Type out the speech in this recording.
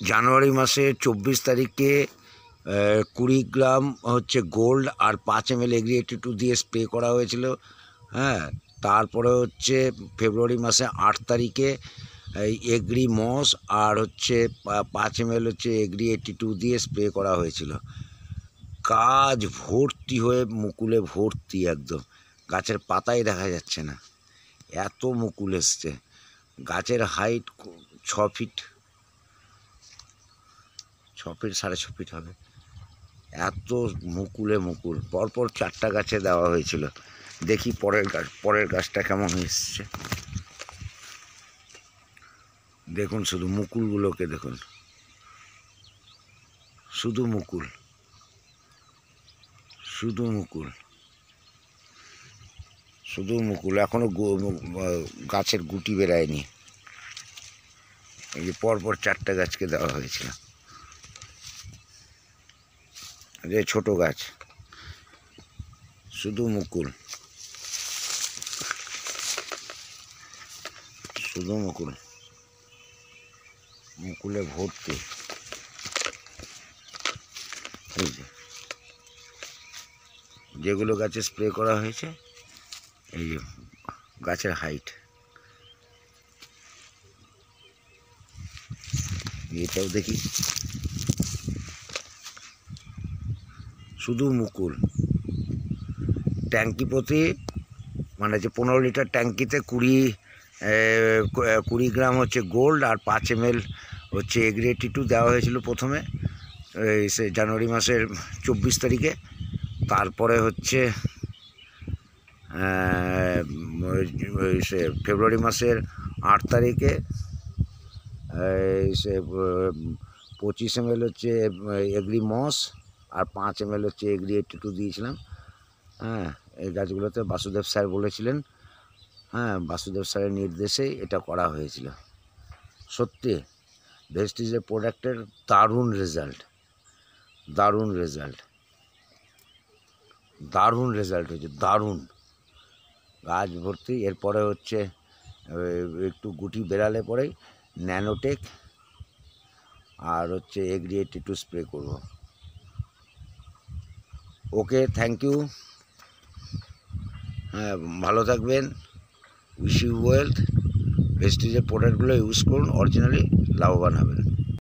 জানুয়ারি মাসের 24 তারিখে 20 গ্রাম হচ্ছে গোল্ড আর 5 ml এগ্রি-82 দিয়ে স্প্রে করা হয়েছিল। হ্যাঁ, তারপরে হচ্ছে ফেব্রুয়ারি মাসে 8 তারিখে এই এগ্রি মস আর হচ্ছে 5 ml হচ্ছে এগ্রি-82 দিয়ে স্প্রে করা হয়েছিল। গাছ ভর্তি হয়ে মুকুলে ভর্তি, একদম গাছের পাতাই দেখা যাচ্ছে না, এত মুকুল এসছে। গাছের হাইট 6 ফিট, 6.5 ফিট হবে, এত মুকুলে মুকুল। পরপর 4টা গাছে দেওয়া হয়েছিল। দেখি পরের গাছটা কেমন এসছে। দেখুন শুধু মুকুলগুলোকে দেখুন, শুধু মুকুল, শুধু মুকুল, শুধু মুকুল। এখনো গাছের গুটি বেরায়নি। এই যে পরপর 4টা গাছকে দেওয়া হয়েছিল। যে ছোট গাছ, শুধু মুকুল, শুধু মুকুল, মুকুলে ভর্তি। এই যে যেগুলো গাছে স্প্রে করা হয়েছে, এই যে গাছের হাইট, এটাও দেখি, শুধু মুকুল। ট্যাঙ্কি প্রতি মানে যে 15 লিটার ট্যাঙ্কিতে 20 গ্রাম হচ্ছে গোল্ড আর 5 ml হচ্ছে এগ্রি-82 দেওয়া হয়েছিল প্রথমে সে জানুয়ারি মাসের 24 তারিখে। তারপরে হচ্ছে সে ফেব্রুয়ারি মাসের 8 তারিখে সে 25 ml হচ্ছে এগ্রি মস আর 5 ml হচ্ছে এগ্রি-82 দিয়েছিলাম। হ্যাঁ, এই গাছগুলোতে বাসুদেব স্যার বলেছিলেন। হ্যাঁ, বাসুদেব স্যারের নির্দেশে এটা করা হয়েছিল। সত্যি ভেস্টিজের প্রোডাক্টের দারুণ রেজাল্ট, দারুণ রেজাল্ট, দারুণ রেজাল্ট হয়েছে, দারুণ। গাছ ভর্তি। এরপরে হচ্ছে একটু গুটি বেরালে পরেই ন্যানোটেক আর হচ্ছে এগ্রি-82 স্প্রে করব। ওকে, থ্যাংক ইউ। হ্যাঁ, ভালো থাকবেন, উইশ ইউ ওয়েলথ। ভেস্টিজের প্রোডাক্টগুলো ইউজ করুন, অরিজিনালি লাভবান হবেন।